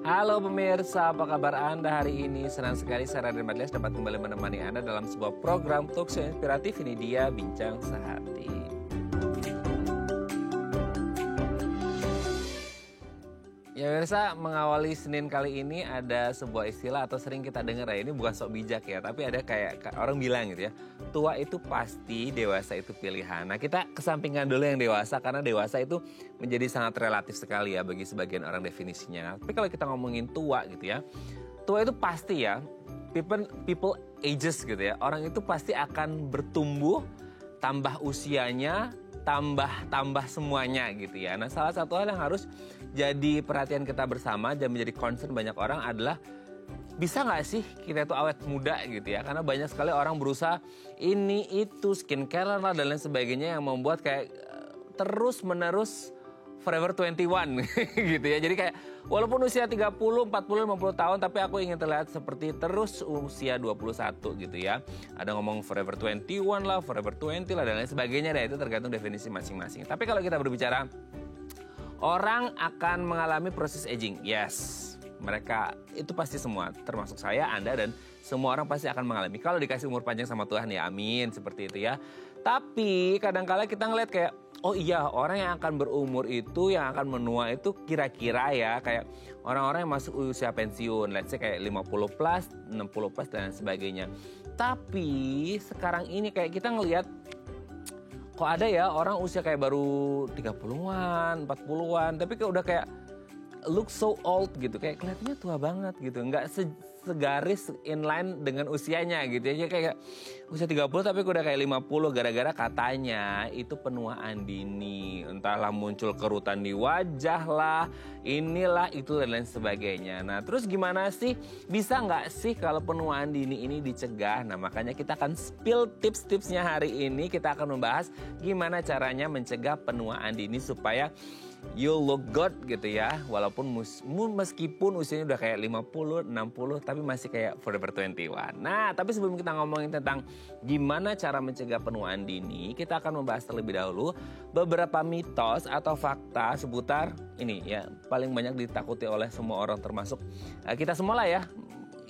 Halo pemirsa, apa kabar Anda hari ini? Senang sekali saya Raden Madlias dapat kembali menemani Anda dalam sebuah program talkshow inspiratif. Ini dia Bincang Sehati. Ya pemirsa, mengawali Senin kali ini ada sebuah istilah atau sering kita dengar ya, ini bukan sok bijak ya, tapi ada kayak orang bilang gitu ya, tua itu pasti, dewasa itu pilihan. Nah kita kesampingkan dulu yang dewasa karena dewasa itu menjadi sangat relatif sekali ya bagi sebagian orang definisinya. Tapi kalau kita ngomongin tua gitu ya, tua itu pasti ya, people ages gitu ya, orang itu pasti akan bertumbuh, tambah usianya, tambah semuanya gitu ya. Nah salah satu hal yang harus jadi perhatian kita bersama dan menjadi concern banyak orang adalah bisa nggak sih kita itu awet muda gitu ya. Karena banyak sekali orang berusaha ini itu skincare lah dan lain sebagainya yang membuat kayak terus menerus forever 21 gitu ya. Jadi kayak walaupun usia 30, 40, 50 tahun tapi aku ingin terlihat seperti terus usia 21 gitu ya. Ada ngomong forever 21 lah, forever 20 lah dan lain sebagainya deh. Itu tergantung definisi masing-masing. Tapi kalau kita berbicara orang akan mengalami proses aging. Yes, mereka itu pasti semua termasuk saya, Anda dan semua orang pasti akan mengalami. Kalau dikasih umur panjang sama Tuhan ya amin seperti itu ya. Tapi kadang-kala kita ngeliat kayak oh iya, orang yang akan berumur itu, yang akan menua itu kira-kira ya kayak orang-orang yang masuk usia pensiun. Let's say kayak 50 plus, 60 plus dan sebagainya. Tapi sekarang ini kayak kita ngelihat kok ada ya orang usia kayak baru 30-an, 40-an. Tapi kayak udah kayak look so old gitu. Kayak kelihatannya tua banget gitu. Nggak segaris inline dengan usianya gitu ya. Kayak usia 30 tapi udah kayak 50 gara-gara katanya itu penuaan dini. Entahlah muncul kerutan di wajah lah, inilah itu dan lain sebagainya. Nah terus gimana sih? Bisa nggak sih kalau penuaan dini ini dicegah? Nah makanya kita akan spill tips-tipsnya hari ini. Kita akan membahas gimana caranya mencegah penuaan dini supaya you look good gitu ya. Walaupun meskipun usianya udah kayak 50, 60 tapi masih kayak forever 21. Nah tapi sebelum kita ngomongin tentang gimana cara mencegah penuaan dini, kita akan membahas terlebih dahulu beberapa mitos atau fakta seputar ini ya, paling banyak ditakuti oleh semua orang termasuk kita semua lah ya.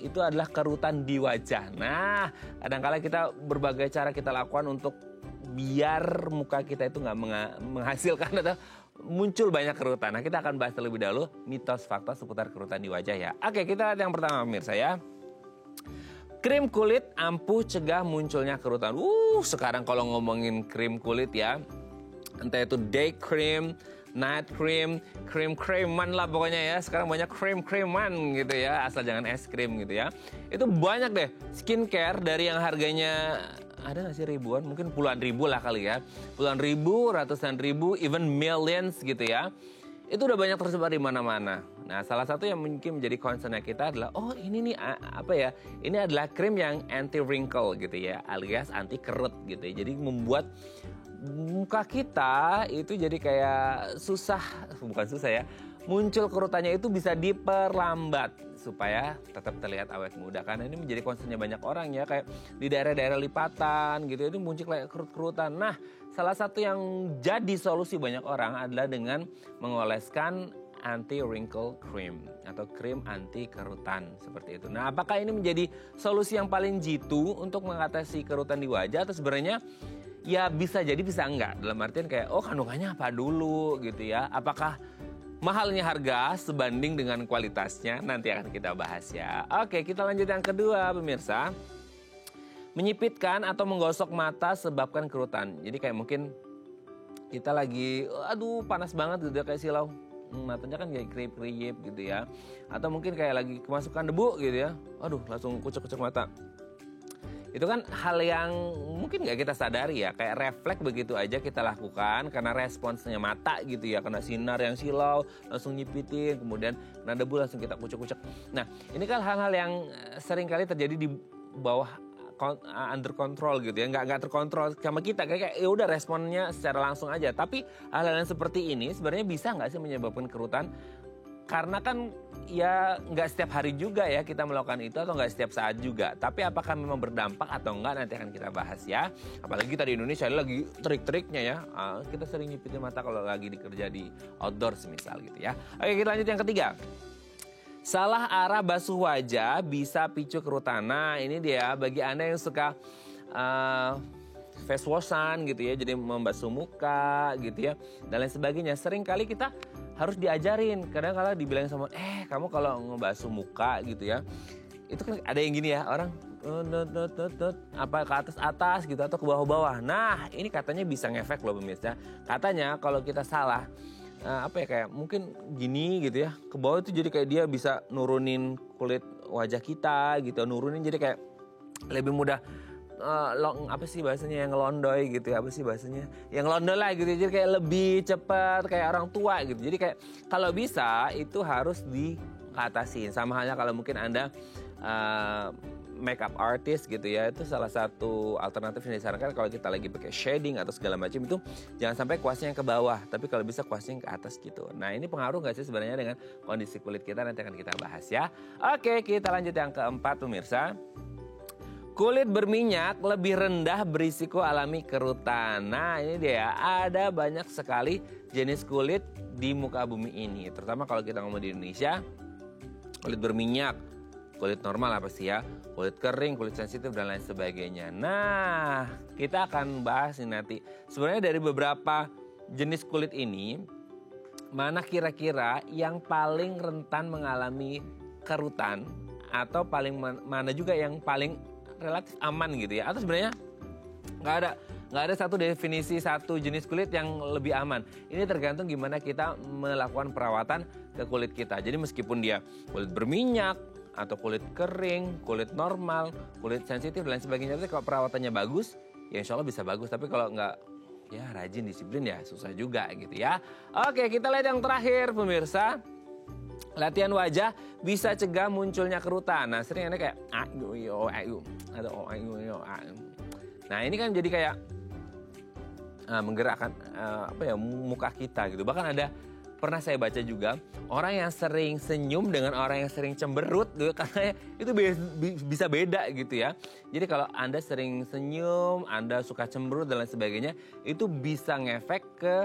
Itu adalah kerutan di wajah. Nah kadang-kala kita berbagai cara kita lakukan untuk biar muka kita itu nggak menghasilkan atau muncul banyak kerutan. Nah kita akan bahas terlebih dahulu mitos fakta seputar kerutan di wajah ya. Oke kita lihat yang pertama pemirsa ya. Krim kulit ampuh cegah munculnya kerutan. Sekarang kalau ngomongin krim kulit ya, entah itu day cream, night cream, krim-kriman lah pokoknya ya. Sekarang banyak krim-kriman gitu ya, asal jangan es krim gitu ya. Itu banyak deh skincare dari yang harganya ada nggak sih ribuan, mungkin puluhan ribu lah kali ya. Puluhan ribu, ratusan ribu, even millions gitu ya. Itu udah banyak tersebar di mana-mana. Nah salah satu yang mungkin menjadi concern kita adalah oh ini nih apa ya, ini adalah krim yang anti wrinkle gitu ya, alias anti kerut gitu ya. Jadi membuat muka kita itu jadi kayak bukan susah ya, muncul kerutannya itu bisa diperlambat supaya tetap terlihat awet muda. Karena ini menjadi concernnya banyak orang ya, kayak di daerah-daerah lipatan gitu itu muncul kayak kerut-kerutan. Nah salah satu yang jadi solusi banyak orang adalah dengan mengoleskan anti wrinkle cream atau krim anti kerutan seperti itu. Nah apakah ini menjadi solusi yang paling jitu untuk mengatasi kerutan di wajah atau sebenarnya ya bisa jadi bisa enggak, dalam artian kayak oh kandungannya apa dulu gitu ya, apakah mahalnya harga sebanding dengan kualitasnya, nanti akan kita bahas ya. Oke kita lanjut yang kedua pemirsa. Menyipitkan atau menggosok mata sebabkan kerutan. Jadi kayak mungkin kita lagi aduh panas banget gitu kayak silau, matanya kan kayak kerip-kerip gitu ya. Atau mungkin kayak lagi kemasukan debu gitu ya, aduh langsung kucek-kucek mata. Itu kan hal yang mungkin nggak kita sadari ya, kayak refleks begitu aja kita lakukan karena responsnya mata gitu ya, kena sinar yang silau langsung nyipitin, kemudian kena debu langsung kita kucek-kucek. Nah ini kan hal-hal yang sering kali terjadi di bawah under control gitu ya, nggak terkontrol sama kita, kayak ya udah responnya secara langsung aja. Tapi hal-hal yang seperti ini sebenarnya bisa nggak sih menyebabkan kerutan? Karena kan ya nggak setiap hari juga ya kita melakukan itu atau nggak setiap saat juga. Tapi apakah memang berdampak atau enggak nanti akan kita bahas ya. Apalagi kita di Indonesia lagi trik-triknya ya. Kita sering nyipitin mata kalau lagi dikerja di outdoor semisal gitu ya. Oke kita lanjut yang ketiga. Salah arah basuh wajah bisa picu kerutan. Nah ini dia bagi Anda yang suka face washan gitu ya, jadi membasuh muka gitu ya, dan lain sebagainya. Sering kali kita harus diajarin, kadang-kadang dibilang sama, kamu kalau ngebasuh muka gitu ya, itu kan ada yang gini ya, orang apa ke atas gitu atau ke bawah-bawah. Nah ini katanya bisa ngefek loh pemirsa. Katanya kalau kita salah apa ya, kayak mungkin gini gitu ya, ke bawah itu jadi kayak dia bisa nurunin kulit wajah kita gitu, nurunin jadi kayak lebih mudah apa sih bahasanya, yang ngelondoy gitu ya, apa sih bahasanya, yang ngelondoy lah gitu, jadi kayak lebih cepat kayak orang tua gitu. Jadi kayak kalau bisa itu harus diatasin. Sama halnya kalau mungkin Anda makeup artist gitu ya, itu salah satu alternatif yang disarankan kalau kita lagi pakai shading atau segala macam itu jangan sampai kuasnya yang ke bawah, tapi kalau bisa kuasnya yang ke atas gitu. Nah ini pengaruh nggak sih sebenarnya dengan kondisi kulit kita, nanti akan kita bahas ya. Oke, kita lanjut yang keempat pemirsa. Kulit berminyak lebih rendah berisiko alami kerutan. Nah ini dia, ada banyak sekali jenis kulit di muka bumi ini. Terutama kalau kita ngomong di Indonesia, kulit berminyak, kulit normal apa sih ya, kulit kering, kulit sensitif dan lain sebagainya. Nah kita akan bahas ini nanti. Sebenarnya dari beberapa jenis kulit ini, mana kira-kira yang paling rentan mengalami kerutan, atau mana juga yang paling relatif aman gitu ya, atau sebenarnya nggak ada satu definisi satu jenis kulit yang lebih aman. Ini tergantung gimana kita melakukan perawatan ke kulit kita. Jadi meskipun dia kulit berminyak atau kulit kering, kulit normal, kulit sensitif dan lain sebagainya, tapi kalau perawatannya bagus ya insya Allah bisa bagus. Tapi kalau nggak, ya rajin disiplin ya susah juga gitu ya. Oke, kita lihat yang terakhir pemirsa. Latihan wajah bisa cegah munculnya kerutan. Nah sering ada kayak nah ini kan jadi kayak menggerakkan muka kita gitu. Bahkan pernah saya baca juga orang yang sering senyum dengan orang yang sering cemberut gitu, karena itu bisa beda gitu ya. Jadi kalau Anda sering senyum, Anda suka cemberut dan lain sebagainya, itu bisa ngefek ke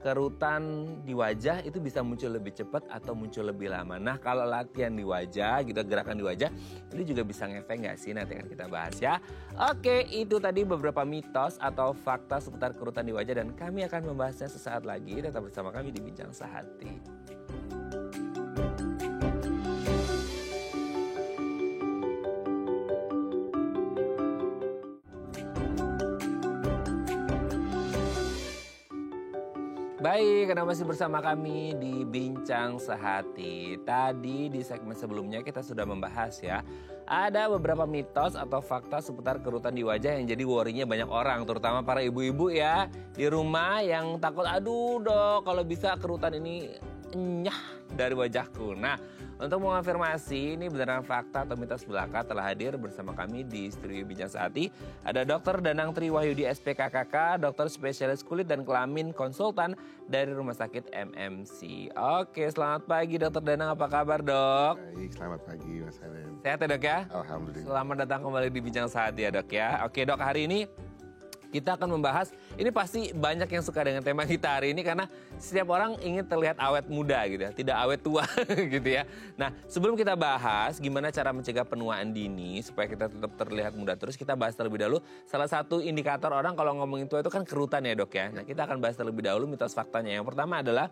kerutan di wajah, itu bisa muncul lebih cepat atau muncul lebih lama. Nah kalau latihan di wajah gitu, gerakan di wajah, ini juga bisa ngefek nggak sih? Nanti akan kita bahas ya. Oke, itu tadi beberapa mitos atau fakta seputar kerutan di wajah, dan kami akan membahasnya sesaat lagi. Tetap bersama kami di Bincang Sehati. Baik, Anda masih bersama kami di Bincang Sehati. Tadi di segmen sebelumnya kita sudah membahas ya, ada beberapa mitos atau fakta seputar kerutan di wajah yang jadi worry-nya banyak orang, terutama para ibu-ibu ya di rumah yang takut, aduh dok kalau bisa kerutan ini enyah dari wajahku. Nah untuk mengonfirmasi ini beneran fakta atau mitos belaka, telah hadir bersama kami di studio Bincang Sehati. Ada Dr. Danang Triwahyudi SPKKK, dokter spesialis kulit dan kelamin konsultan dari Rumah Sakit MMC. Oke, selamat pagi Dr. Danang, apa kabar dok? Baik, selamat pagi Mas Helen. Sehat ya dok ya? Alhamdulillah. Selamat datang kembali di Bincang Sehati ya dok ya. Oke dok, hari ini kita akan membahas, ini pasti banyak yang suka dengan tema kita hari ini karena setiap orang ingin terlihat awet muda gitu ya, tidak awet tua gitu ya. Nah sebelum kita bahas gimana cara mencegah penuaan dini supaya kita tetap terlihat muda terus, kita bahas terlebih dahulu salah satu indikator orang kalau ngomongin tua itu kan kerutan ya dok ya. Nah kita akan bahas terlebih dahulu mitos faktanya. Yang pertama adalah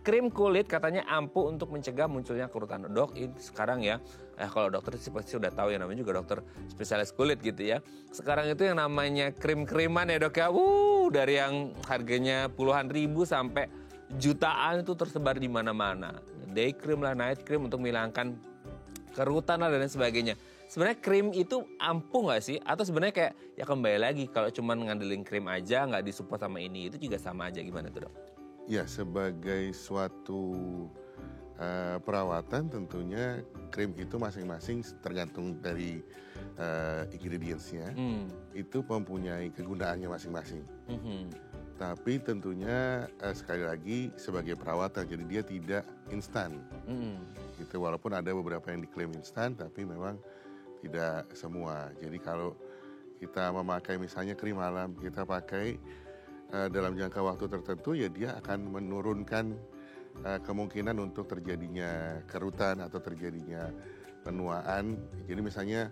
krim kulit katanya ampuh untuk mencegah munculnya kerutan. Dok, ini sekarang ya, kalau dokter sih pasti udah tahu ya, namanya juga dokter spesialis kulit gitu ya. Sekarang itu yang namanya krim-kriman ya dok ya, dari yang harganya puluhan ribu sampai jutaan itu tersebar di mana-mana. Day cream lah, night cream untuk menghilangkan kerutan lah dan sebagainya. Sebenarnya krim itu ampuh nggak sih? Atau sebenarnya kayak ya kembali lagi kalau cuma ngandelin krim aja nggak disupport sama ini, itu juga sama aja, gimana tuh dok? Ya, sebagai suatu perawatan tentunya krim itu masing-masing tergantung dari ingredients-nya. Itu mempunyai kegunaannya masing-masing. Tapi tentunya sekali lagi sebagai perawatan, jadi dia tidak instan. Gitu, walaupun ada beberapa yang diklaim instan, tapi memang tidak semua. Jadi kalau kita memakai misalnya krim malam, kita pakai dalam jangka waktu tertentu, ya dia akan menurunkan kemungkinan untuk terjadinya kerutan atau terjadinya penuaan. Jadi misalnya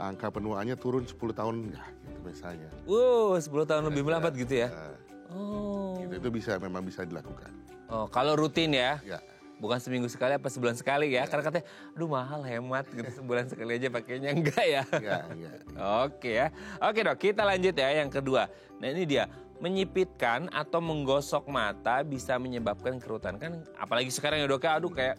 angka penuaannya turun 10 tahun enggak gitu misalnya. 10 tahun lebih melambat gitu ya? Gitu, itu memang bisa dilakukan. Oh, kalau rutin ya? Ya. Bukan seminggu sekali apa sebulan sekali ya? Karena katanya, aduh mahal hemat gitu sebulan sekali aja pakainya enggak ya? Iya. Oke ya. Oke Dok, kita lanjut ya yang kedua. Nah ini dia, menyipitkan atau menggosok mata bisa menyebabkan kerutan. Kan apalagi sekarang ya Dok, aduh kayak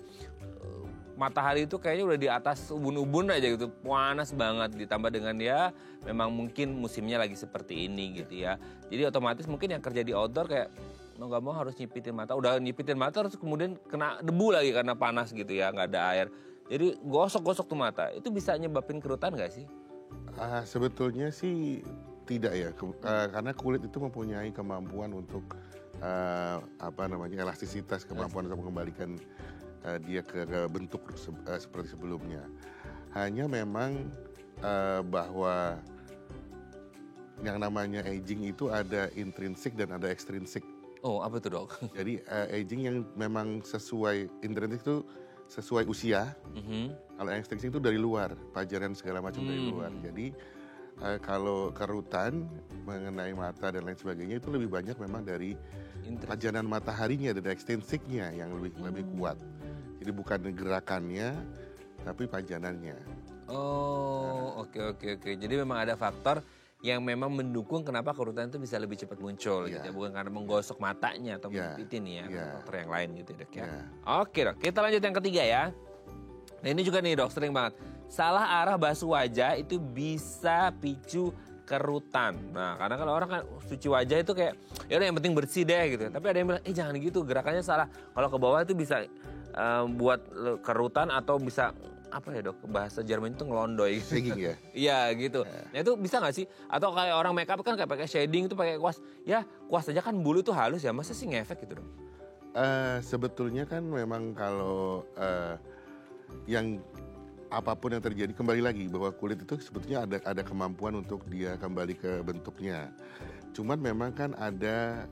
matahari itu kayaknya udah di atas ubun-ubun aja gitu, panas banget, ditambah dengan ya memang mungkin musimnya lagi seperti ini gitu ya. Jadi otomatis mungkin yang kerja di outdoor kayak mau gak mau harus nyipitin mata, udah nyipitin mata terus kemudian kena debu lagi karena panas gitu ya, nggak ada air. Jadi gosok-gosok tuh mata, itu bisa nyebabin kerutan nggak sih? Sebetulnya sih tidak ya, karena kulit itu mempunyai kemampuan untuk elastisitas, kemampuan untuk mengembalikan dia ke bentuk seperti sebelumnya. Hanya memang bahwa yang namanya aging itu ada intrinsik dan ada ekstrinsik. Oh, apa itu Dok? Jadi aging yang memang sesuai intrinsik itu sesuai usia. Kalau ekstrinsik itu dari luar, pajaran segala macam dari luar. Jadi kalau kerutan mengenai mata dan lain sebagainya itu lebih banyak memang dari pajanan mataharinya, dari ekstrinsiknya yang lebih kuat. Jadi bukan gerakannya, tapi pajanannya. Oh, oke. Jadi memang ada faktor yang memang mendukung kenapa kerutan itu bisa lebih cepat muncul gitu ya. Bukan karena menggosok matanya atau menyipitin ya, faktor yang lain gitu Dok ya. Oke Dok, kita lanjut yang ketiga ya. Nah ini juga nih Dok, sering banget. Salah arah basuh wajah itu bisa picu kerutan. Nah karena kan orang kan cuci wajah itu kayak ya udah yang penting bersih deh gitu. Tapi ada yang bilang, jangan gitu, gerakannya salah. Kalau ke bawah itu bisa buat kerutan atau bisa apa ya Dok, bahasa Jerman itu ngelondoy. Sagging ya? Iya gitu. Nah itu bisa gak sih? Atau kayak orang make up kan kayak pakai shading itu pakai kuas. Ya kuas aja kan bulu itu halus ya, masa sih ngefek gitu Dok? Sebetulnya kan memang kalau yang apapun yang terjadi, kembali lagi bahwa kulit itu sebetulnya ada kemampuan untuk dia kembali ke bentuknya. Cuman memang kan ada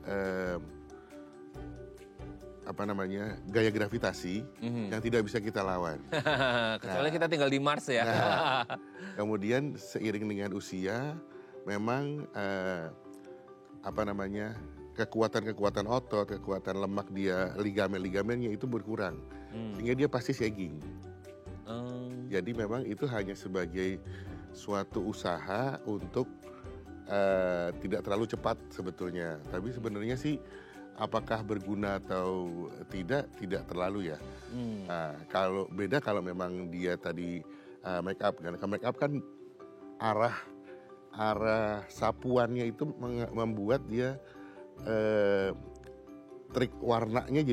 gaya gravitasi yang tidak bisa kita lawan. Kecuali kita tinggal di Mars ya. Kemudian seiring dengan usia memang kekuatan otot, kekuatan lemak dia, ligamen-ligamennya itu berkurang. Sehingga dia pasti sagging. Jadi memang itu hanya sebagai suatu usaha untuk tidak terlalu cepat sebetulnya. Tapi sebenarnya sih apakah berguna atau tidak terlalu ya. Kalau memang dia tadi make up, karena make up kan arah sapuannya itu membuat dia trik warnanya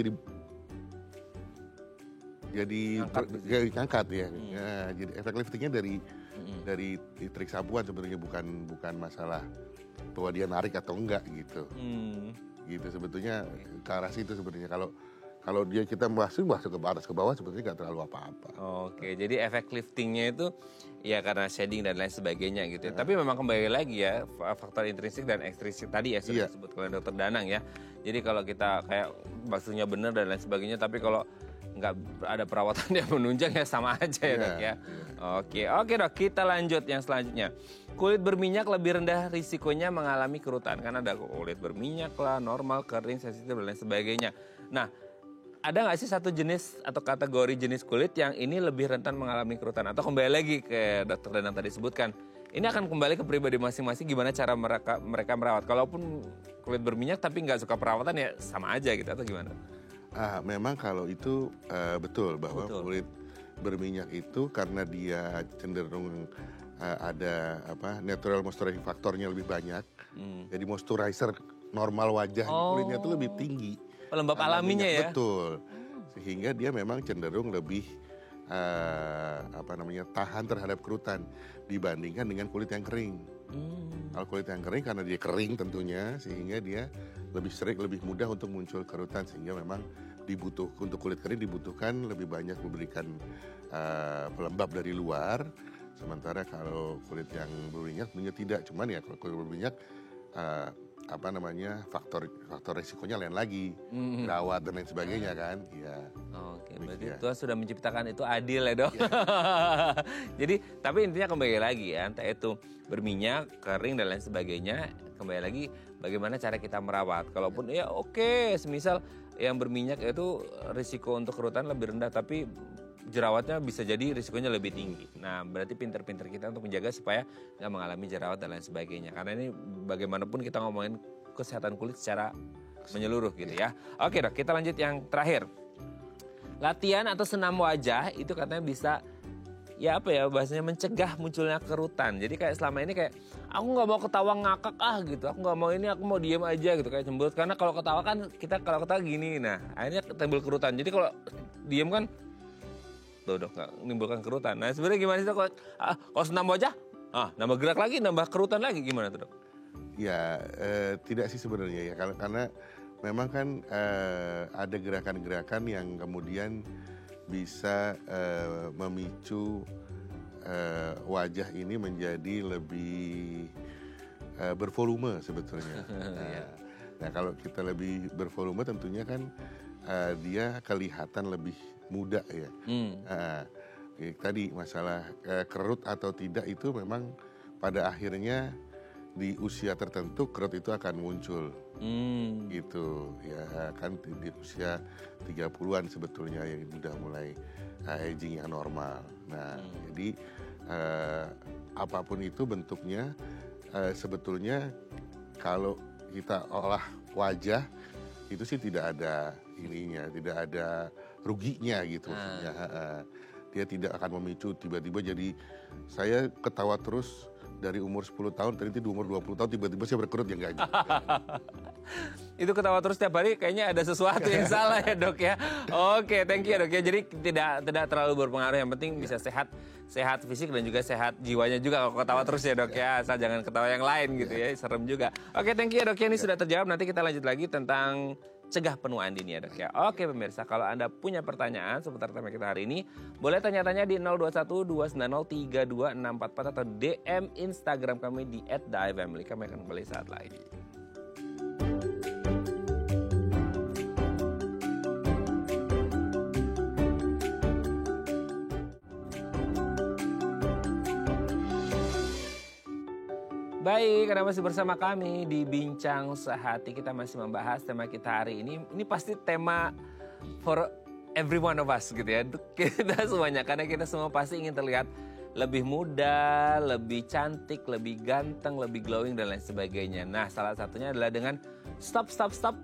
jadi angkat ya. Jadi efek liftingnya dari trik sapuan sebenarnya, bukan masalah bahwa dia narik atau enggak gitu. Gitu sebetulnya ke arah situ sebenarnya. Kalau kita masuk ke atas ke bawah sebetulnya nggak terlalu apa-apa. Oke, jadi efek liftingnya itu ya karena shading dan lain sebagainya gitu ya. Tapi memang kembali lagi ya faktor intrinsik dan ekstrinsik tadi ya sudah disebut oleh Dokter Danang ya. Jadi kalau kita kayak basuhnya benar dan lain sebagainya, tapi kalau nggak ada perawatan yang menunjang ya sama aja ya Dok ya. Oke Dok, kita lanjut yang selanjutnya. Kulit berminyak lebih rendah risikonya mengalami kerutan. Kan ada kulit berminyak lah, normal, kering, sensitif dan lain sebagainya. Nah, ada nggak sih satu jenis atau kategori jenis kulit yang ini lebih rentan mengalami kerutan? Atau kembali lagi ke Dokter Danang tadi sebutkan, ini akan kembali ke pribadi masing-masing gimana cara mereka merawat. Kalaupun kulit berminyak tapi nggak suka perawatan ya sama aja gitu atau gimana? Memang kalau itu betul bahwa kulit berminyak itu karena dia cenderung ada natural moisturizing faktornya lebih banyak. Jadi moisturizer normal wajah kulitnya itu lebih tinggi. Pelembab alaminya ya. Betul. Sehingga dia memang cenderung lebih tahan terhadap kerutan dibandingkan dengan kulit yang kering. Kalau kulit yang kering karena dia kering tentunya, sehingga dia lebih mudah untuk muncul kerutan, sehingga memang untuk kulit kering dibutuhkan lebih banyak memberikan pelembab dari luar. Sementara kalau kulit yang berminyak tentunya tidak. Cuman ya kalau kulit berminyak faktor risikonya lain lagi, jerawat dan lain sebagainya kan, ya. Oke, berarti Tuhan sudah menciptakan itu adil ya dok. Jadi, tapi intinya kembali lagi ya, entah itu berminyak, kering dan lain sebagainya, kembali lagi bagaimana cara kita merawat. Kalaupun ya oke, semisal yang berminyak itu risiko untuk kerutan lebih rendah, tapi jerawatnya bisa jadi risikonya lebih tinggi. Nah, berarti pinter-pinter kita untuk menjaga supaya nggak mengalami jerawat dan lain sebagainya. Karena ini bagaimanapun kita ngomongin kesehatan kulit secara menyeluruh gitu ya. Oke dok, kita lanjut yang terakhir. Latihan atau senam wajah itu katanya bisa bahasanya mencegah munculnya kerutan. Jadi kayak selama ini kayak aku nggak mau ketawa ngakak gitu, aku nggak mau ini, aku mau diem aja gitu kayak cemberut. Karena kalau ketawa kan kalau ketawa gini, nah akhirnya timbul kerutan. Jadi kalau diem kan tuh dok nggak menimbulkan kerutan. Nah sebenarnya gimana sih dok kalau senam wajah, nambah gerak lagi, nambah kerutan lagi, gimana tuh dok? Ya tidak sih sebenarnya ya, karena memang kan ada gerakan-gerakan yang kemudian bisa memicu wajah ini menjadi lebih bervolume sebetulnya. Nah kalau kita lebih bervolume tentunya kan dia kelihatan lebih muda ya. Tadi masalah kerut atau tidak itu memang pada akhirnya di usia tertentu kerut itu akan muncul. Gitu ya, kan di usia 30-an sebetulnya yang sudah mulai aging yang normal. Nah, jadi apapun itu bentuknya sebetulnya kalau kita olah wajah itu sih tidak ada ininya, tidak ada ruginya gitu. Dia tidak akan memicu tiba-tiba jadi saya ketawa terus dari umur 10 tahun, tadi di umur 20 tahun tiba-tiba saya berkerut ya enggak aja. Itu ketawa terus setiap hari kayaknya ada sesuatu yang salah ya dok ya. Oke, thank you ya dok ya. Jadi tidak terlalu berpengaruh, yang penting bisa sehat fisik dan juga sehat jiwanya juga kalau ketawa terus ya dok ya. Asal jangan ketawa yang lain gitu ya, serem juga. Oke, thank you ya dok ya, ini sudah terjawab. Nanti kita lanjut lagi tentang cegah penuaan dini ya dok ya. Oke pemirsa, kalau Anda punya pertanyaan seputar tema kita hari ini, boleh tanya-tanya di 0212903244 atau DM Instagram kami di @theifamily. Kami akan kembali saat lagi. Baik, karena masih bersama kami di Bincang Sehati, kita masih membahas tema kita hari ini. Ini pasti tema for every one of us gitu ya. Kita semuanya, karena kita semua pasti ingin terlihat lebih muda, lebih cantik, lebih ganteng, lebih glowing dan lain sebagainya. Nah, salah satunya adalah dengan stop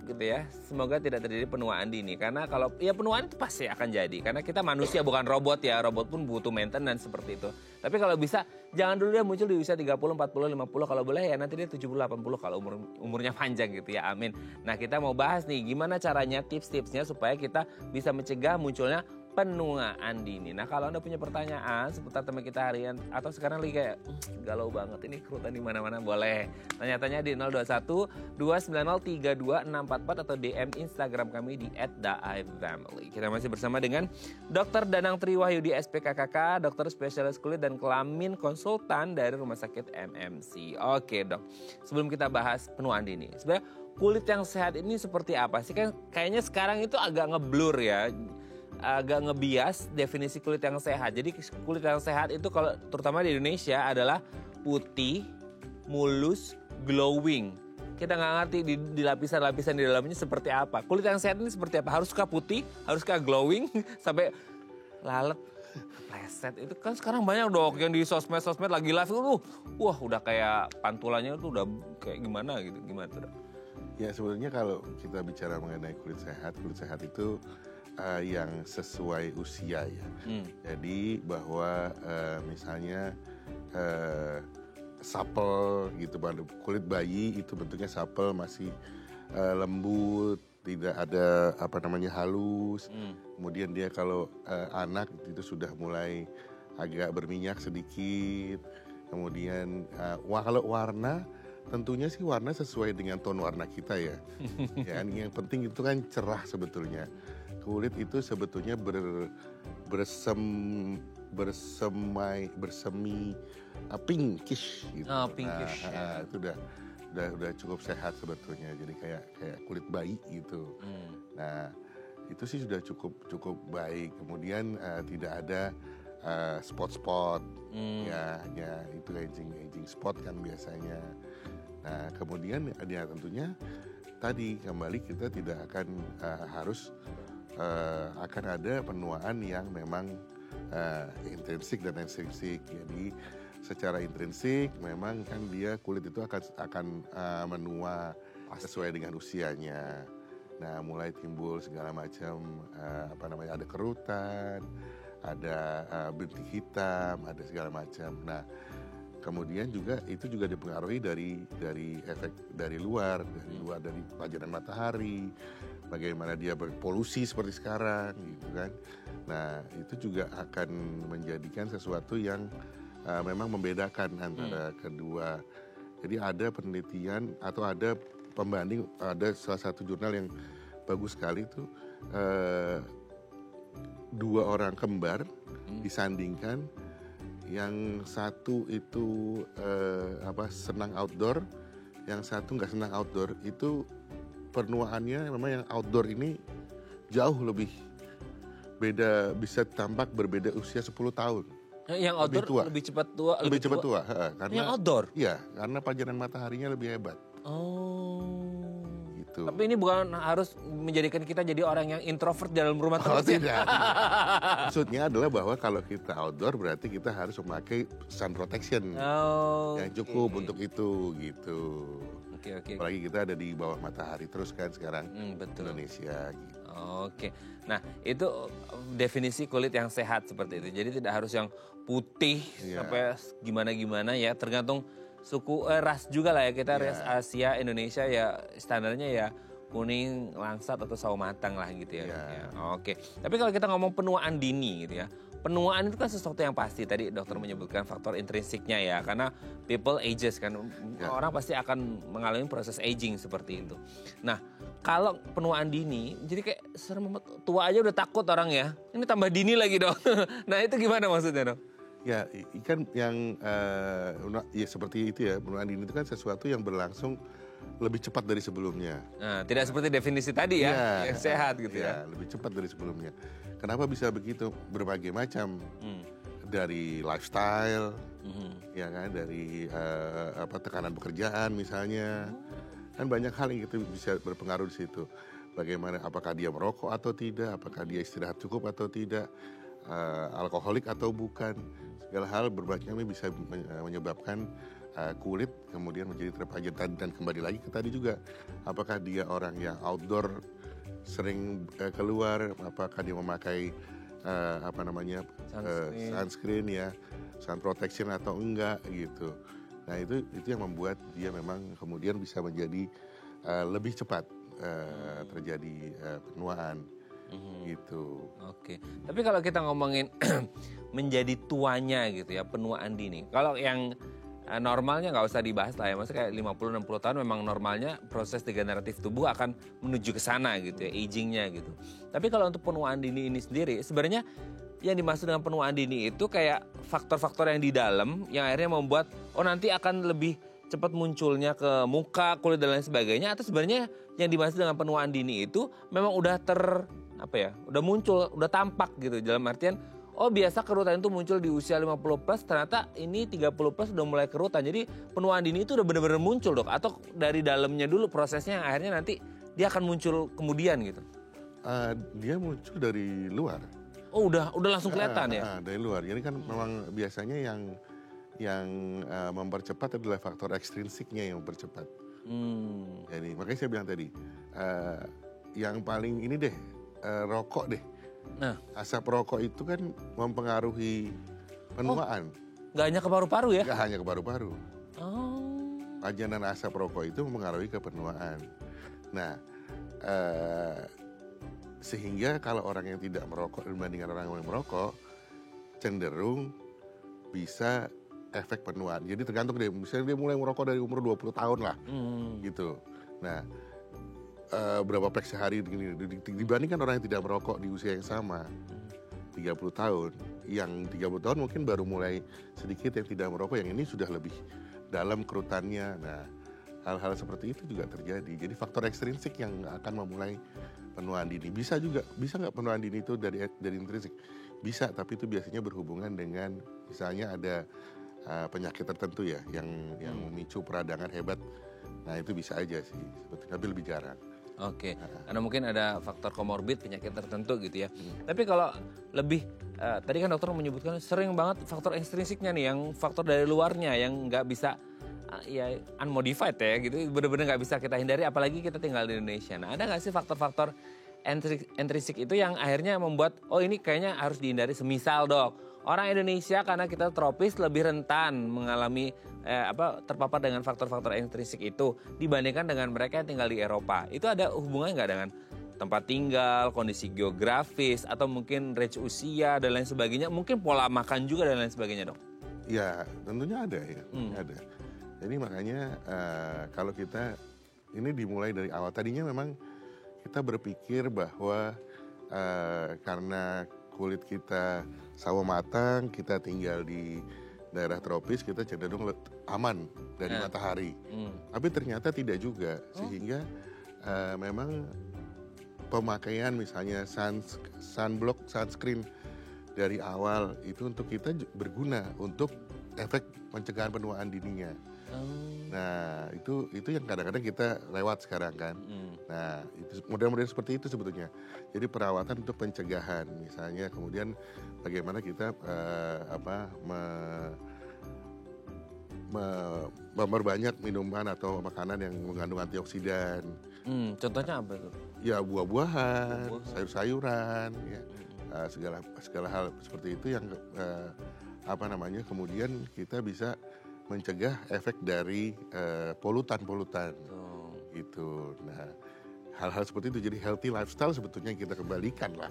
gitu ya. Semoga tidak terjadi penuaan dini. Karena kalau ya penuaan itu pasti akan jadi. Karena kita manusia bukan robot ya. Robot pun butuh maintenance seperti itu. Tapi kalau bisa jangan dulu dia muncul di usia 30, 40, 50. Kalau boleh ya nanti dia 70, 80 kalau umurnya panjang gitu ya. Amin. Nah, kita mau bahas nih gimana caranya, tips-tipsnya supaya kita bisa mencegah munculnya penuaan dini. Nah, kalau Anda punya pertanyaan seputar tema kita harian atau sekarang lagi kayak galau banget ini kerutan di mana-mana, boleh tanya-tanya di 021-290-3244 atau DM Instagram kami di @theifamily. Kita masih bersama dengan Dr. Danang Triwahyudi SPKKK, dokter spesialis kulit dan kelamin konsultan dari Rumah Sakit MMC. Oke, Dok. Sebelum kita bahas penuaan dini, sebenarnya kulit yang sehat ini seperti apa sih? Kan kayaknya sekarang itu agak ngeblur ya. Agak ngebias definisi kulit yang sehat. Jadi kulit yang sehat itu kalau terutama di Indonesia adalah putih, mulus, glowing. Kita nggak ngerti di lapisan-lapisan di dalamnya seperti apa. Kulit yang sehat ini seperti apa? Haruskah putih? Haruskah glowing? Sampai lalat, pleset. Itu kan sekarang banyak dok yang di sosmed lagi live itu. Wah udah kayak pantulannya itu udah kayak gimana gitu. Gimana tuh dok? Ya sebenarnya kalau kita bicara mengenai kulit sehat itu yang sesuai usia ya. Jadi bahwa misalnya supple gitu, kulit bayi itu bentuknya supple, masih lembut, tidak ada halus. Kemudian dia kalau anak itu sudah mulai agak berminyak sedikit. Kemudian kalau warna tentunya sih warna sesuai dengan tone warna kita ya. Yang penting itu kan cerah sebetulnya. Kulit itu sebetulnya bersemi pinkish gitu. Pinkish. Itu udah udah cukup sehat sebetulnya. Jadi kayak kulit bayi gitu. Nah, itu sih sudah cukup baik. Kemudian tidak ada spot-spot, ya itu aging spot kan biasanya. Nah, kemudian ya tentunya tadi kembali kita tidak akan harus akan ada penuaan yang memang intrinsik dan ekstrinsik. Jadi secara intrinsik memang kan dia kulit itu akan menua sesuai dengan usianya. Nah, mulai timbul segala macam ada kerutan, ada bintik hitam, ada segala macam. Nah, kemudian juga itu juga dipengaruhi dari efek dari luar dari pajanan matahari, bagaimana dia berpolusi seperti sekarang gitu kan. Nah, itu juga akan menjadikan sesuatu yang memang membedakan antara kedua. Jadi ada penelitian atau ada pembanding, ada salah satu jurnal yang bagus sekali itu 2 orang kembar disandingkan, yang satu itu senang outdoor, yang satu nggak senang outdoor. Itu penuaannya memang yang outdoor ini jauh lebih beda, bisa tampak berbeda usia 10 tahun. Yang outdoor lebih cepat tua. Lebih cepat tua. Karena yang outdoor? Iya, karena pajanan mataharinya lebih hebat. Gitu. Tapi ini bukan harus menjadikan kita jadi orang yang introvert dalam rumah terus. Tidak. Maksudnya adalah bahwa kalau kita outdoor berarti kita harus memakai sun protection yang cukup untuk itu gitu. Oke. Apalagi kita ada di bawah matahari terus kan sekarang betul. Indonesia gitu. Oke. Nah, itu definisi kulit yang sehat seperti itu. Jadi tidak harus yang putih sampai gimana-gimana ya, tergantung suku ras juga lah ya. Kita ras Asia, Indonesia ya standarnya ya kuning, langsat atau sawo matang lah gitu ya. Oke. Tapi kalau kita ngomong penuaan dini gitu ya. Penuaan itu kan sesuatu yang pasti. Tadi dokter menyebutkan faktor intrinsiknya ya. Karena people ages kan. Orang pasti akan mengalami proses aging seperti itu. Nah, kalau penuaan dini, jadi kayak serem, tua aja udah takut orang ya. Ini tambah dini lagi dong. Nah, itu gimana maksudnya dong? Ya, kan yang ya seperti itu ya. Penuaan dini itu kan sesuatu yang berlangsung lebih cepat dari sebelumnya. Nah, tidak seperti definisi tadi ya, yang sehat gitu ya. Lebih cepat dari sebelumnya. Kenapa bisa begitu? Berbagai macam. Dari lifestyle, ya kan, dari tekanan pekerjaan misalnya. Kan banyak hal yang itu bisa berpengaruh di situ. Bagaimana, apakah dia merokok atau tidak, apakah dia istirahat cukup atau tidak, alkoholik atau bukan. Segala hal berbagai macam bisa menyebabkan kulit kemudian menjadi terpajan. Dan kembali lagi ke tadi juga, apakah dia orang yang outdoor sering keluar, apakah dia memakai sunscreen ya, sun protection atau enggak gitu. Nah, itu yang membuat dia memang kemudian bisa menjadi lebih cepat terjadi penuaan gitu. Oke. Tapi kalau kita ngomongin menjadi tuanya gitu ya, penuaan dini. Kalau yang normalnya nggak usah dibahas lah ya, maksudnya kayak 50-60 tahun memang normalnya proses degeneratif tubuh akan menuju ke sana gitu ya, agingnya gitu. Tapi kalau untuk penuaan dini ini sendiri, sebenarnya yang dimaksud dengan penuaan dini itu kayak faktor-faktor yang di dalam yang akhirnya membuat nanti akan lebih cepat munculnya ke muka, kulit dan lain sebagainya, atau sebenarnya yang dimaksud dengan penuaan dini itu memang udah udah muncul, udah tampak gitu, dalam artian biasa kerutan itu muncul di usia 50 plus, ternyata ini 30 plus udah mulai kerutan. Jadi penuaan dini itu udah benar-benar muncul dok? Atau dari dalamnya dulu prosesnya yang akhirnya nanti dia akan muncul kemudian gitu? Dia muncul dari luar. Oh udah langsung kelihatan ya? Dari luar. Jadi kan memang biasanya yang mempercepat adalah faktor ekstrinsiknya yang mempercepat. Jadi makanya saya bilang tadi, yang paling ini deh, rokok deh. Nah, asap rokok itu kan mempengaruhi penuaan. Nggak hanya ke paru-paru ya? Nggak hanya ke paru-paru. Pajanan asap rokok itu mempengaruhi ke penuaan. Nah, sehingga kalau orang yang tidak merokok dibandingkan orang yang merokok, cenderung bisa efek penuaan. Jadi tergantung dia, misalnya dia mulai merokok dari umur 20 tahun lah, gitu. Nah, berapa pack sehari dibandingkan orang yang tidak merokok di usia yang sama 30 tahun. Yang 30 tahun mungkin baru mulai sedikit yang tidak merokok, yang ini sudah lebih dalam kerutannya. Nah, hal-hal seperti itu juga terjadi. Jadi faktor ekstrinsik yang akan memulai penuaan dini. Bisa nggak penuaan dini itu dari intrinsik? Bisa, tapi itu biasanya berhubungan dengan misalnya ada penyakit tertentu ya yang memicu peradangan hebat. Nah itu bisa aja sih sebetulnya, tapi lebih jarang. Oke, karena mungkin ada faktor komorbid penyakit tertentu gitu ya. Tapi kalau lebih, tadi kan dokter menyebutkan sering banget faktor ekstrinsiknya nih, yang faktor dari luarnya yang nggak bisa ya unmodified ya gitu, benar-benar nggak bisa kita hindari, apalagi kita tinggal di Indonesia. Nah ada nggak sih faktor-faktor intrinsik itu yang akhirnya membuat, oh ini kayaknya harus dihindari, semisal dok, orang Indonesia karena kita tropis lebih rentan mengalami terpapar dengan faktor-faktor intrinsik itu dibandingkan dengan mereka yang tinggal di Eropa. Itu ada hubungannya nggak dengan tempat tinggal, kondisi geografis, atau mungkin range usia dan lain sebagainya, mungkin pola makan juga dan lain sebagainya dok? Ya tentunya ada ya, ada. Jadi makanya kalau kita ini dimulai dari awal, tadinya memang kita berpikir bahwa karena kulit kita sawo matang, kita tinggal di daerah tropis, kita cenderung aman dari matahari. Tapi ternyata tidak juga, sehingga memang pemakaian misalnya sunblock, sunscreen dari awal itu untuk kita berguna untuk efek pencegahan penuaan dininya. Nah itu yang kadang-kadang kita lewat sekarang kan. Nah itu model-model seperti itu sebetulnya. Jadi perawatan untuk pencegahan misalnya, kemudian bagaimana kita memperbanyak minuman atau makanan yang mengandung antioksidan. Contohnya apa itu? Ya buah-buahan, sayur-sayuran, ya. Segala hal seperti itu yang kemudian kita bisa mencegah efek dari polutan gitu. Nah hal-hal seperti itu, jadi healthy lifestyle sebetulnya yang kita kembalikan lah.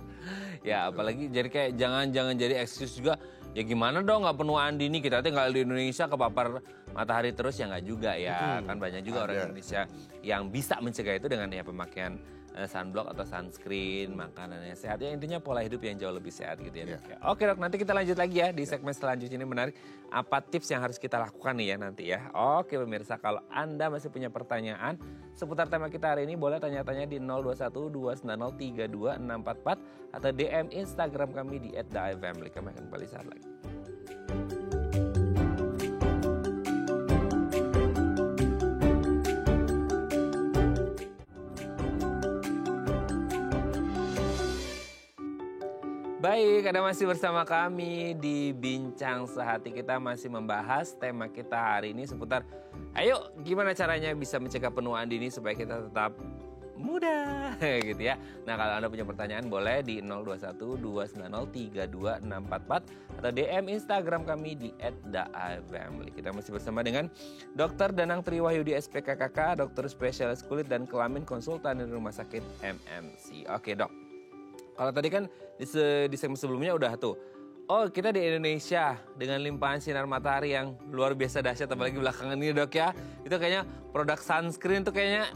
Ya apalagi jadi kayak jangan jadi excuse juga, ya gimana dong nggak penuaan dini, kita tinggal di Indonesia kepapar matahari terus, ya nggak juga ya. Kan banyak juga orang Indonesia yang bisa mencegah itu dengan ya pemakaian sunblock atau sunscreen, makanan yang sehat. Ya intinya pola hidup yang jauh lebih sehat gitu ya. Oke dok, nanti kita lanjut lagi ya di segmen selanjutnya, ini menarik. Apa tips yang harus kita lakukan nih ya nanti ya. Oke pemirsa, kalau Anda masih punya pertanyaan seputar tema kita hari ini, boleh tanya-tanya di 021-290-32-644 atau DM Instagram kami di @daifamily. Kami akan kembali saat lagi. Baik, Anda masih bersama kami di Bincang Sehati. Kita masih membahas tema kita hari ini seputar, ayo gimana caranya bisa mencegah penuaan dini supaya kita tetap muda gitu ya. Nah kalau Anda punya pertanyaan boleh di 021-290-32-644 atau DM Instagram kami di @daifamily. Kita masih bersama dengan Dr. Danang Triwahyudi SPKKK, dokter spesialis kulit dan kelamin, konsultan di Rumah Sakit MMC. Oke dok, kalau tadi kan di segmen sebelumnya udah tuh, oh kita di Indonesia dengan limpahan sinar matahari yang luar biasa dahsyat, apalagi belakangan ini dok ya. Itu kayaknya produk sunscreen tuh kayaknya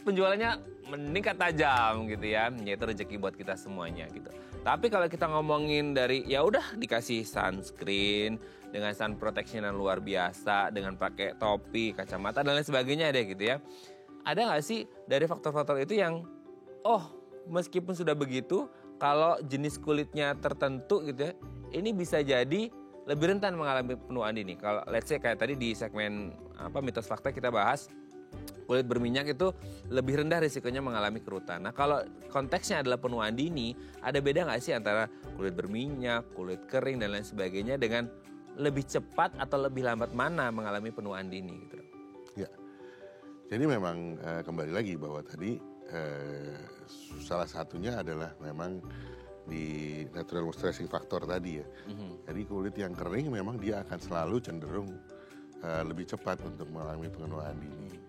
penjualannya meningkat tajam gitu ya. Yaitu rezeki buat kita semuanya gitu. Tapi kalau kita ngomongin dari ya udah dikasih sunscreen dengan sun protection yang luar biasa, dengan pakai topi, kacamata dan lain sebagainya deh gitu ya. Ada nggak sih dari faktor-faktor itu yang meskipun sudah begitu, kalau jenis kulitnya tertentu gitu ya, ini bisa jadi lebih rentan mengalami penuaan dini. Kalau let's say kayak tadi di segmen mitos fakta kita bahas, kulit berminyak itu lebih rendah risikonya mengalami kerutan. Nah kalau konteksnya adalah penuaan dini, ada beda nggak sih antara kulit berminyak, kulit kering dan lain sebagainya, dengan lebih cepat atau lebih lambat mana mengalami penuaan dini gitu? Ya, jadi memang kembali lagi bahwa tadi salah satunya adalah memang di natural stressing factor tadi ya. Jadi kulit yang kering memang dia akan selalu cenderung lebih cepat untuk mengalami penuaan dini.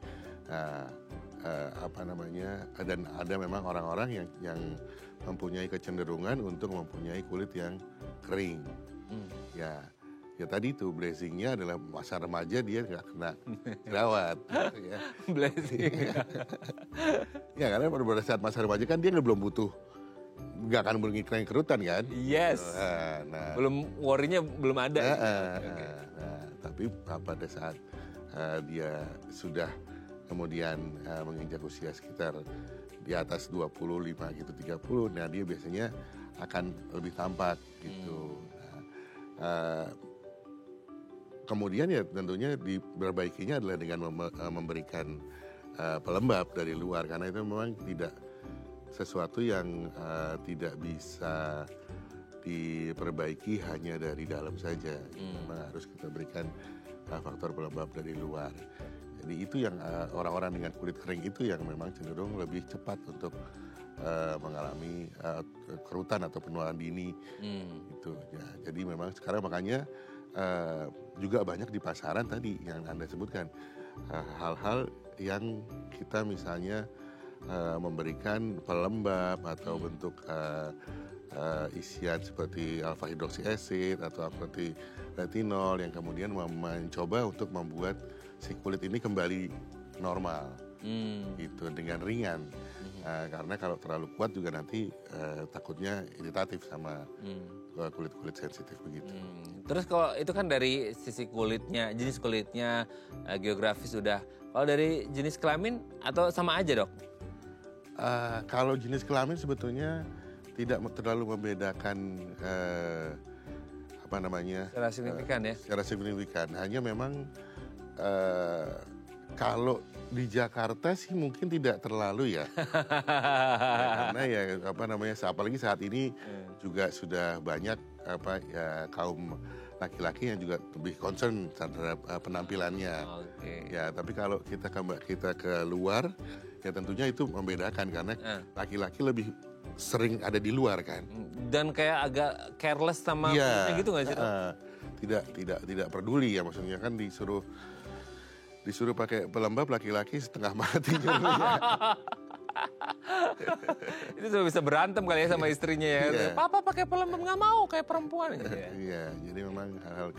Dan ada memang orang-orang yang mempunyai kecenderungan untuk mempunyai kulit yang kering. Ya tadi itu blazingnya adalah masa remaja, dia nggak kena jerawat. Gitu ya. Blazing. Ya karena pada saat masa remaja kan dia belum butuh, nggak akan mengalami kerutan kan. Yes. Belum worry-nya belum ada. Tapi pada saat dia sudah kemudian menginjak usia sekitar di atas 25 gitu 30, nah dia biasanya akan lebih tampak gitu. Kemudian ya tentunya diperbaikinya adalah dengan memberikan pelembab dari luar, karena itu memang tidak sesuatu yang tidak bisa diperbaiki hanya dari dalam saja. Memang harus kita berikan faktor pelembab dari luar. Jadi itu yang orang-orang dengan kulit kering itu yang memang cenderung lebih cepat untuk mengalami kerutan atau penuaan dini. Gitu. Ya, jadi memang sekarang makanya juga banyak di pasaran tadi yang Anda sebutkan, hal-hal yang kita misalnya memberikan pelembab atau bentuk isian seperti alpha hydroxy acid atau seperti retinol yang kemudian mencoba untuk membuat si kulit ini kembali normal gitu dengan ringan. Karena kalau terlalu kuat juga nanti takutnya iritatif sama kulit-kulit sensitif begitu. Terus kalau itu kan dari sisi kulitnya, jenis kulitnya, geografis sudah. Kalau dari jenis kelamin atau sama aja, Dok? Kalau jenis kelamin sebetulnya tidak terlalu membedakan secara signifikan ya? Secara signifikan. Hanya memang kalau di Jakarta sih mungkin tidak terlalu ya. Karena ya apalagi saat ini juga sudah banyak kaum laki-laki yang juga lebih concern terhadap penampilannya. Ya, tapi kalau kita ke luar ya tentunya itu membedakan karena laki-laki lebih sering ada di luar kan. Dan kayak agak careless sama kulitnya gitu nggak sih? Tidak peduli ya, maksudnya kan disuruh pakai pelembab laki-laki setengah mati nyuruhnya. Itu sudah bisa berantem kali ya sama istrinya ya. Yeah. Papa pakai pelembab nggak mau kayak perempuan gitu ya. Iya, jadi memang hal-hal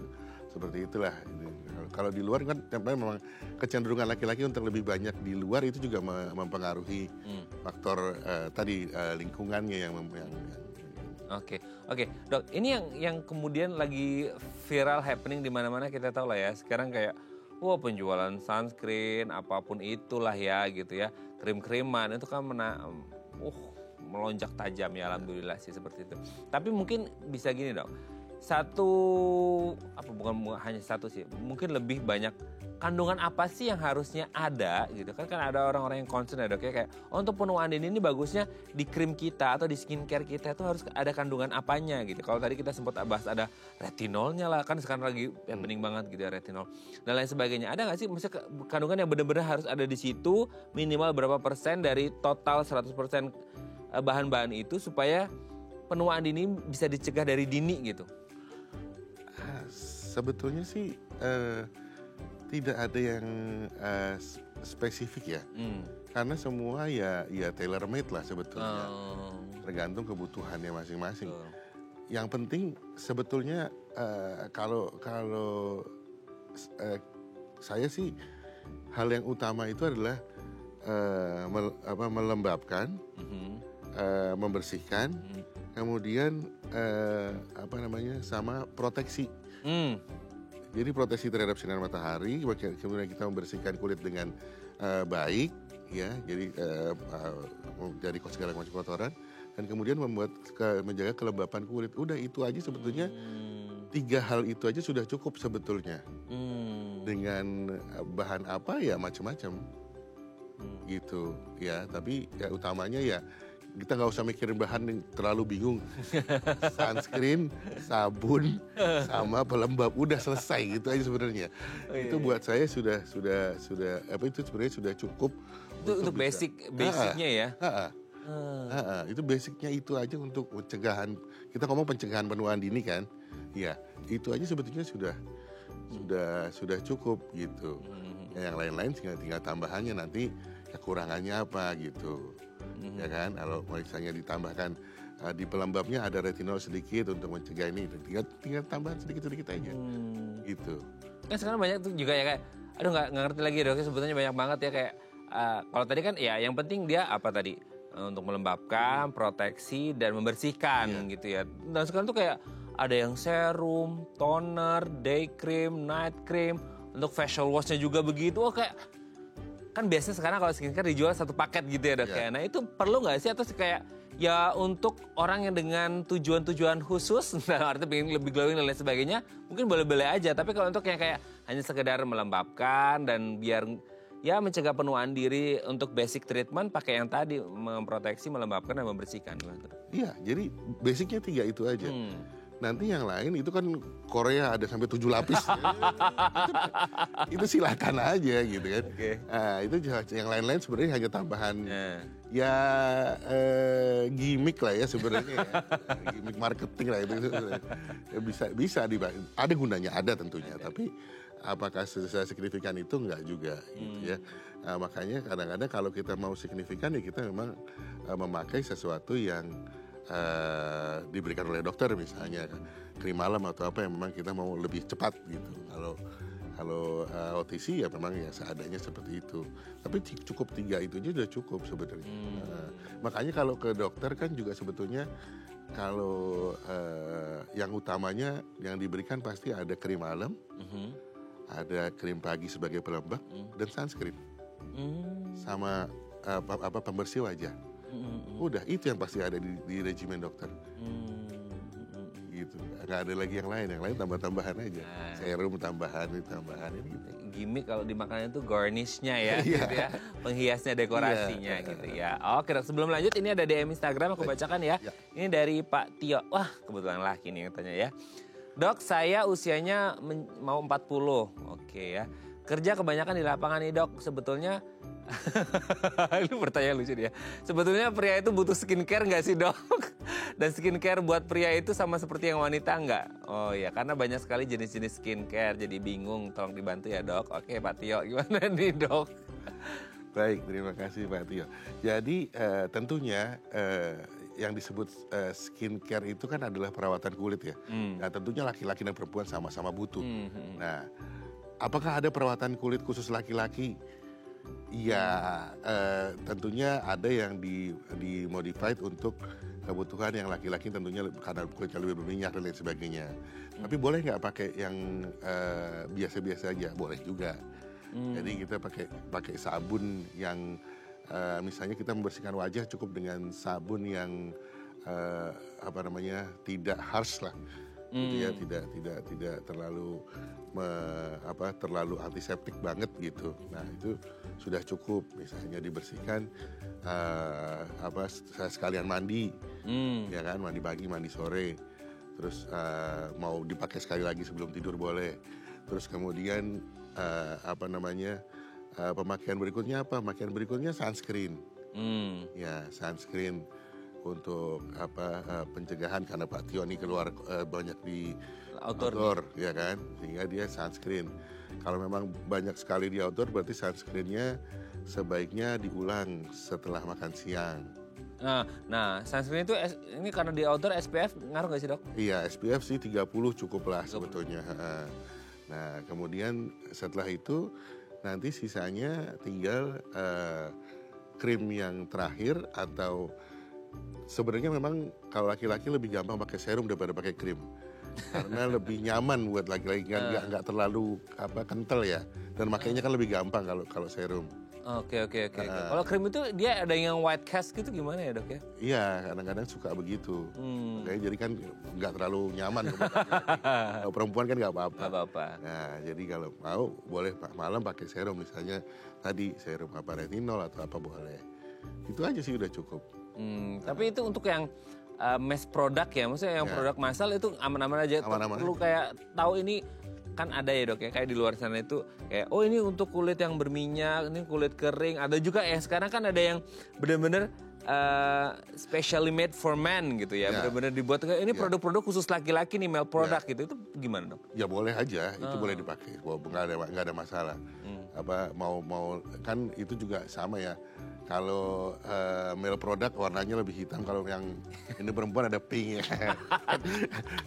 seperti itulah. Kalau di luar kan memang kecenderungan laki-laki untuk lebih banyak di luar itu juga mempengaruhi faktor tadi lingkungannya yang Oke, Dok. Ini yang kemudian lagi viral happening di mana-mana, kita tahu lah ya. Sekarang kayak penjualan sunscreen apapun itulah ya gitu ya. Krim-kriman itu kan melonjak tajam ya, alhamdulillah sih seperti itu. Tapi mungkin bisa gini, Dok. Bukan hanya satu sih, mungkin lebih banyak kandungan apa sih yang harusnya ada gitu kan ada orang-orang yang concern ya, Dok ya, kayak untuk penuaan dini ini bagusnya di krim kita atau di skincare kita itu harus ada kandungan apanya gitu. Kalau tadi kita sempat bahas ada retinolnya lah, kan sekarang lagi happening banget gitu ya, retinol dan lain sebagainya. Ada nggak sih misalnya kandungan yang benar-benar harus ada di situ, minimal berapa persen dari total 100% bahan-bahan itu supaya penuaan dini bisa dicegah dari dini gitu? Sebetulnya sih tidak ada yang spesifik ya, karena semua ya tailor made lah sebetulnya, tergantung kebutuhannya masing-masing. Yang penting sebetulnya kalau saya sih hal yang utama itu adalah melembabkan, membersihkan, kemudian sama proteksi. Jadi proteksi terhadap sinar matahari, kemudian kita membersihkan kulit dengan baik, ya. Jadi dari segala macam kotoran, dan kemudian menjaga kelembapan kulit. Udah itu aja sebetulnya, 3 hal itu aja sudah cukup sebetulnya. Dengan bahan apa ya macam-macam, gitu ya. Tapi ya utamanya ya kita nggak usah mikirin bahan yang terlalu bingung. Sunscreen, sabun, sama pelembab, udah selesai gitu aja sebenarnya. Itu buat saya sudah itu sebenarnya sudah cukup. Itu untuk basicnya ya. Itu basicnya itu aja untuk pencegahan. Kita ngomong pencegahan penuaan dini kan. Ya, itu aja sebetulnya sudah cukup gitu. Yang lain-lain tinggal tambahannya nanti kekurangannya apa gitu. Ya kan, kalau misalnya ditambahkan di pelembabnya ada retinol sedikit untuk mencegah ini, tinggal tambahan sedikit aja, gitu. Kan sekarang banyak tuh juga ya kayak, nggak ngerti lagi, Dok, sebetulnya banyak banget ya kayak, kalau tadi kan ya yang penting dia apa tadi, untuk melembabkan, proteksi dan membersihkan gitu ya. Dan sekarang tuh kayak ada yang serum, toner, day cream, night cream, Untuk facial wash-nya juga begitu. Oh kayak kan biasanya sekarang kalau skincare dijual satu paket gitu ya dok ya. Nah itu perlu nggak sih atau kayak ya untuk orang yang dengan tujuan-tujuan khusus, dalam arti pengen lebih glowing dan lain sebagainya, mungkin boleh-boleh aja. Tapi kalau untuk yang kayak hanya sekedar melembabkan dan biar ya mencegah penuaan diri untuk basic treatment, pakai yang tadi memproteksi, melembabkan dan membersihkan. Iya, jadi basicnya 3 itu aja. Nanti yang lain itu kan Korea ada sampai 7 lapis. itu silakan aja gitu kan. Nah, itu yang lain-lain sebenarnya hanya tambahan gimmick lah ya sebenarnya. Gimmick marketing lah itu. Bisa ada gunanya, ada tentunya. Tapi apakah signifikan itu enggak juga gitu ya. Nah, makanya kadang-kadang kalau kita mau signifikan ya kita memang memakai sesuatu yang diberikan oleh dokter, misalnya krim malam atau apa yang memang kita mau lebih cepat gitu. Kalau OTC ya memang ya seadanya seperti itu. Tapi cukup 3 itu aja udah cukup sebenarnya. Makanya kalau ke dokter kan juga sebetulnya kalau yang utamanya yang diberikan pasti ada krim malam, ada krim pagi sebagai pelembab dan sunscreen, sama pembersih wajah. Udah itu yang pasti ada di regimen dokter. Gitu. Nggak ada lagi yang lain tambah-tambahan aja. Serum tambahan gitu. Gimmick kalau di makanan itu garnishnya ya, gitu ya. Penghiasnya, dekorasinya gitu ya. Oke dok, sebelum lanjut ini ada DM Instagram aku bacakan ya. Ini dari Pak Tio. Wah kebetulan laki nih yang tanya ya. Dok, saya usianya mau 40. Oke ya. Kerja kebanyakan di lapangan nih dok. Sebetulnya ini pertanyaan lucu dia. Sebetulnya pria itu butuh skincare nggak sih dok? Dan skincare buat pria itu sama seperti yang wanita nggak? Oh ya, karena banyak sekali jenis-jenis skincare. Jadi bingung, tolong dibantu ya dok. Oke Pak Tio, gimana nih dok? Baik, terima kasih Pak Tio. Jadi tentunya yang disebut skincare itu kan adalah perawatan kulit ya. Nah tentunya laki-laki dan perempuan sama-sama butuh. Nah apakah ada perawatan kulit khusus laki-laki? Ya tentunya ada yang dimodified untuk kebutuhan yang laki-laki, tentunya karena kulitnya lebih berminyak dan lain sebagainya. Tapi boleh nggak pakai yang biasa-biasa aja? Boleh juga. Jadi kita pakai sabun yang misalnya kita membersihkan wajah cukup dengan sabun yang tidak harsh lah. Gitu ya, tidak terlalu terlalu antiseptik banget gitu. Nah itu sudah cukup. Misalnya dibersihkan sekalian mandi, ya kan, mandi pagi, mandi sore. Terus mau dipakai sekali lagi sebelum tidur boleh. Terus kemudian pemakaian berikutnya apa? Pemakaian berikutnya sunscreen. Ya sunscreen untuk pencegahan karena Pak Tio ini keluar banyak di outdoor ya kan, sehingga dia sunscreen. Kalau memang banyak sekali di outdoor berarti sunscreennya sebaiknya diulang setelah makan siang. Nah sunscreen itu ini karena di outdoor SPF ngaruh nggak sih dok? Iya SPF sih 30 cukup lah sebetulnya. Nah kemudian setelah itu nanti sisanya tinggal krim yang terakhir atau sebenarnya memang kalau laki-laki lebih gampang pakai serum daripada pakai krim karena lebih nyaman buat laki-laki, nggak terlalu kental ya, dan makainya kan lebih gampang kalau serum. Oke. Kalau krim itu dia ada yang white cast gitu gimana ya dok ya? Iya kadang-kadang suka begitu. Makanya jadi kan nggak terlalu nyaman. Kalau perempuan kan nggak apa-apa. Nah jadi kalau mau boleh malam pakai serum, misalnya tadi serum retinol atau apa boleh. Itu aja sih udah cukup. Tapi itu untuk yang mass product ya, maksudnya yang produk massal itu aman-aman aja. Perlu kayak tahu ini kan ada ya dok ya, kayak di luar sana itu kayak oh ini untuk kulit yang berminyak, ini kulit kering. Ada juga yang sekarang kan ada yang benar-benar specially made for men gitu ya, benar-benar dibuat kayak ini produk-produk khusus laki-laki nih, male product gitu. Itu gimana dok? Ya boleh aja, itu boleh dipakai, nggak ada masalah. Mau kan itu juga sama ya. Kalau male product warnanya lebih hitam, kalau yang ini perempuan ada pink ya.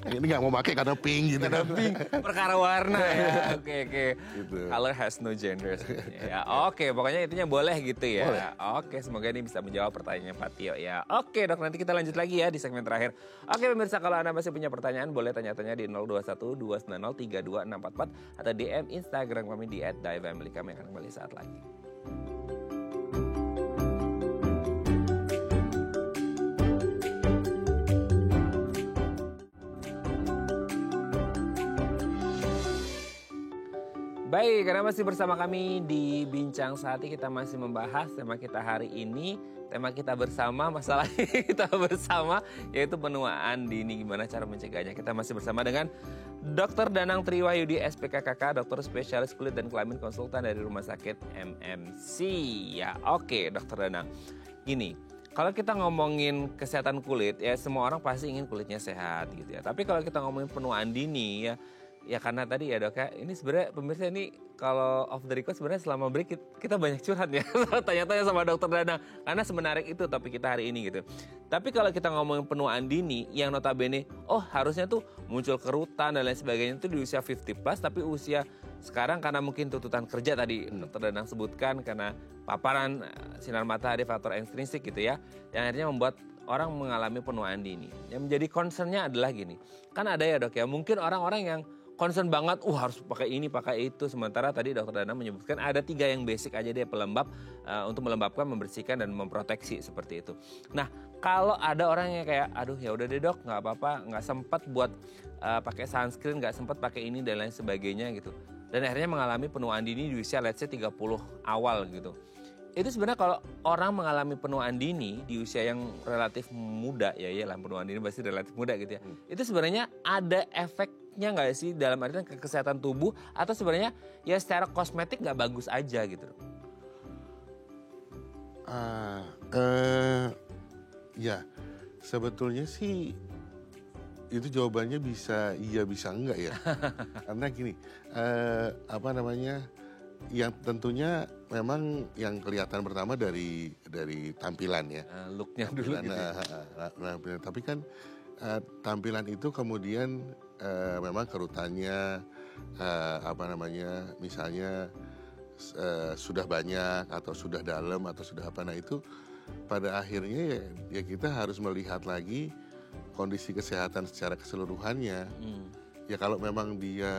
Yang ini nggak mau pakai karena pink gitu. Karena pink, perkara warna ya. Oke. Gitu. Color has no gender sebenarnya ya. Oke, pokoknya intinya boleh gitu ya. Boleh. Oke, semoga ini bisa menjawab pertanyaannya Pak Tio ya. Oke dok, nanti kita lanjut lagi ya di segmen terakhir. Oke pemirsa, kalau Anda masih punya pertanyaan boleh tanya-tanya di 021 290 32644 atau DM Instagram kami di @daifamily. Kami akan kembali saat lagi. Baik, karena masih bersama kami di Bincang Sehati, kita masih membahas tema kita hari ini. Tema kita bersama, masalah kita bersama, yaitu penuaan dini. Gimana cara mencegahnya? Kita masih bersama dengan Dr. Danang Triwahyudi, SPKKK, dokter spesialis kulit dan kelamin konsultan dari Rumah Sakit MMC. Ya, oke, Dr. Danang. Gini, kalau kita ngomongin kesehatan kulit, ya semua orang pasti ingin kulitnya sehat gitu ya. Tapi kalau kita ngomongin penuaan dini ya karena tadi ya dok ya, ini sebenarnya pemirsa ini kalau off the record sebenarnya selama break kita banyak curhat ya. Tanya-tanya sama dokter Danang, karena semenarik itu topik kita hari ini gitu. Tapi kalau kita ngomongin penuaan dini yang notabene, harusnya tuh muncul kerutan dan lain sebagainya itu di usia 50 plus, tapi usia sekarang karena mungkin tuntutan kerja tadi dokter Danang sebutkan, karena paparan sinar matahari, faktor ekstrinsik gitu ya, yang akhirnya membuat orang mengalami penuaan dini. Yang menjadi concernnya adalah gini, kan ada ya dok ya, mungkin orang-orang yang concern banget, harus pakai ini, pakai itu. Sementara tadi dokter Danang menyebutkan ada 3 yang basic aja deh pelembab, untuk melembabkan, membersihkan, dan memproteksi seperti itu. Nah, kalau ada orang yang kayak, aduh ya udah deh dok, nggak apa-apa, nggak sempat buat pakai sunscreen, nggak sempat pakai ini dan lain sebagainya gitu. Dan akhirnya mengalami penuaan dini di usia let's say 30 awal gitu. Itu sebenarnya kalau orang mengalami penuaan dini di usia yang relatif muda, ya iyalah penuaan dini pasti relatif muda gitu ya. Itu sebenarnya ada efeknya nggak sih dalam artian ke kesehatan tubuh, atau sebenarnya ya secara kosmetik nggak bagus aja gitu? Ya sebetulnya sih itu jawabannya bisa iya bisa enggak ya. Karena gini, yang tentunya memang yang kelihatan pertama dari tampilan ya. Looknya dulu gitu. Tapi kan tampilan itu kemudian memang kerutannya misalnya sudah banyak atau sudah dalam atau sudah apa, nah itu pada akhirnya ya kita harus melihat lagi kondisi kesehatan secara keseluruhannya. Ya kalau memang dia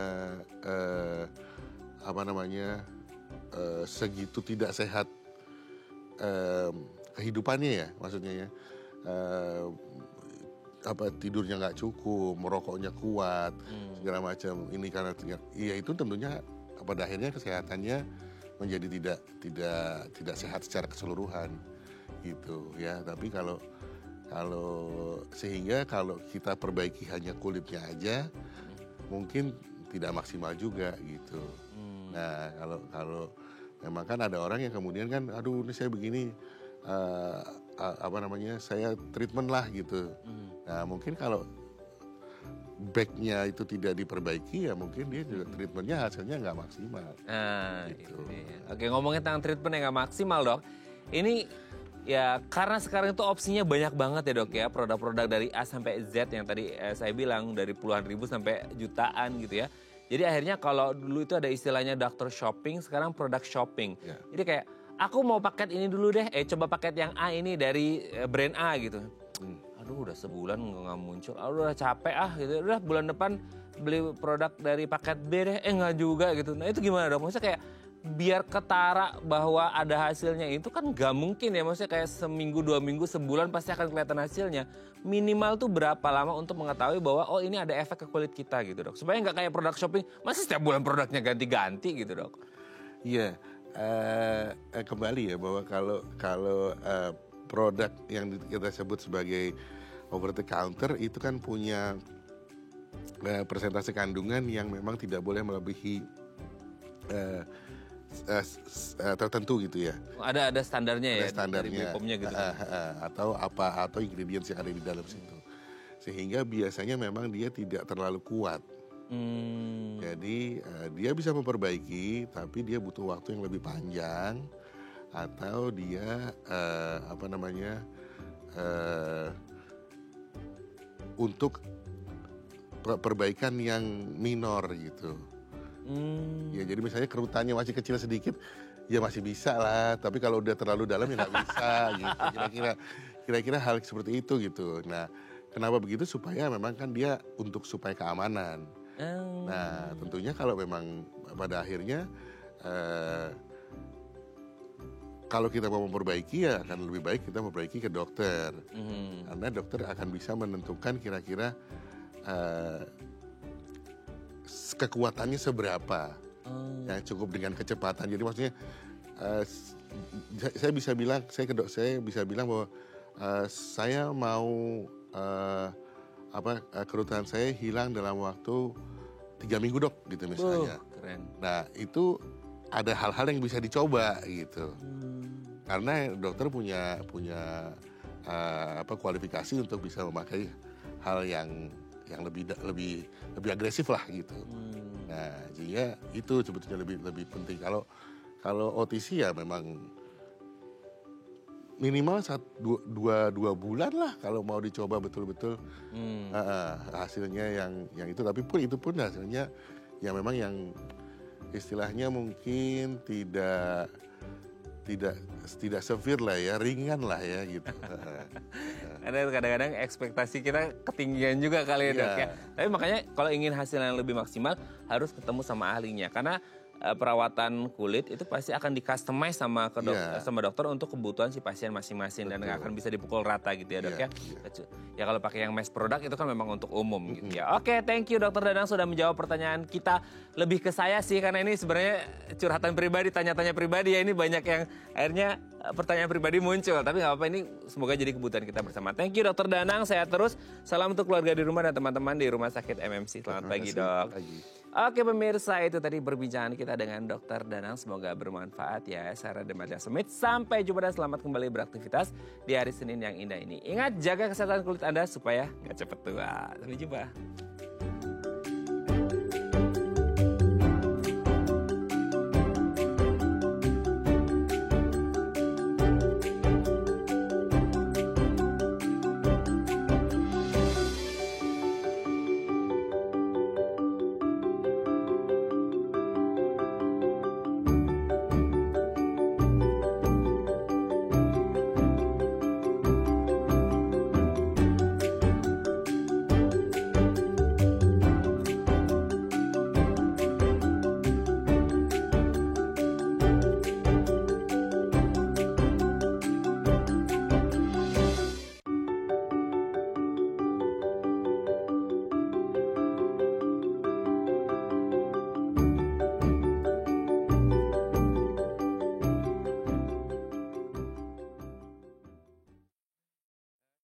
segitu tidak sehat kehidupannya ya, maksudnya ya, tidurnya nggak cukup, merokoknya kuat, segala macam ini, karena ya itu tentunya pada akhirnya kesehatannya menjadi tidak sehat secara keseluruhan gitu ya. Tapi kalau kita perbaiki hanya kulitnya aja, mungkin tidak maksimal juga gitu. Nah kalau memang kan ada orang yang kemudian kan, aduh ini saya begini, saya treatment lah gitu. Nah mungkin kalau backnya itu tidak diperbaiki, ya mungkin dia juga treatmentnya hasilnya nggak maksimal. Gitu. Oke, ngomongin tentang treatment yang nggak maksimal dok, ini ya karena sekarang itu opsinya banyak banget ya dok ya, produk-produk dari A sampai Z yang tadi saya bilang dari puluhan ribu sampai jutaan gitu ya. Jadi akhirnya kalau dulu itu ada istilahnya doctor shopping, sekarang product shopping. Yeah. Jadi kayak aku mau paket ini dulu deh, coba paket yang A ini dari brand A gitu. Aduh udah sebulan nggak muncul, aduh udah capek gitu. Udah bulan depan beli produk dari paket B deh, nggak juga gitu. Nah itu gimana dok? Maksudnya kayak biar ketara bahwa ada hasilnya itu kan nggak mungkin ya. Maksudnya kayak seminggu, 2 minggu, sebulan pasti akan kelihatan hasilnya. Minimal tuh berapa lama untuk mengetahui bahwa ini ada efek ke kulit kita gitu dok. Supaya nggak kayak produk shopping, masih setiap bulan produknya ganti-ganti gitu dok. Iya, kembali ya bahwa kalau produk yang kita sebut sebagai over the counter itu kan punya persentase kandungan yang memang tidak boleh melebihi tertentu gitu ya. Ada standarnya ya. Ada standarnya. Gitu. Atau ingredients yang ada di dalam situ. Sehingga biasanya memang dia tidak terlalu kuat. Jadi dia bisa memperbaiki, tapi dia butuh waktu yang lebih panjang atau dia untuk perbaikan yang minor gitu. Ya jadi misalnya kerutannya masih kecil sedikit, ya masih bisa lah. Tapi kalau udah terlalu dalam ya nggak bisa gitu. Kira-kira hal seperti itu gitu. Nah, kenapa begitu? Supaya memang kan dia supaya keamanan. Nah, tentunya kalau memang pada akhirnya kalau kita mau memperbaiki ya akan lebih baik kita memperbaiki ke dokter. Karena dokter akan bisa menentukan kira-kira kekuatannya seberapa, yang cukup dengan kecepatan. Jadi maksudnya saya bisa bilang bahwa saya mau kerutan saya hilang dalam waktu 3 minggu dok, gitu misalnya. Keren. Nah itu ada hal-hal yang bisa dicoba gitu, karena dokter punya kualifikasi untuk bisa memakai hal yang lebih agresif lah gitu. Nah, jadi itu sebetulnya lebih penting. Kalau OTC ya memang minimal 2 bulan lah kalau mau dicoba betul-betul hasilnya yang itu. Tapi itu pun hasilnya ya memang yang istilahnya mungkin tidak severe lah ya, ringan lah ya gitu. Karena kadang-kadang ekspektasi kita ketinggian juga kali ya dok ya. Tapi makanya kalau ingin hasil yang lebih maksimal harus ketemu sama ahlinya. Karena perawatan kulit itu pasti akan di-customize sama dokter untuk kebutuhan si pasien masing-masing. Dan nggak akan bisa dipukul rata gitu ya dok ya. Ya kalau pakai yang mass product itu kan memang untuk umum gitu ya. Oke, thank you Dokter Danang sudah menjawab pertanyaan kita. Lebih ke saya sih karena ini sebenarnya curhatan pribadi, tanya-tanya pribadi ya. Ini banyak yang akhirnya pertanyaan pribadi muncul. Tapi nggak apa-apa, ini semoga jadi kebutuhan kita bersama. Thank you Dokter Danang, sehat terus. Salam untuk keluarga di rumah dan teman-teman di Rumah Sakit MMC. Selamat pagi dok. Oke pemirsa, itu tadi perbincangan kita dengan Dokter Danang. Semoga bermanfaat ya. Saya Raden Smith. Sampai jumpa dan selamat kembali beraktivitas di hari Senin yang indah ini. Ingat, jaga kesehatan kulit Anda supaya nggak cepat tua. Sampai jumpa.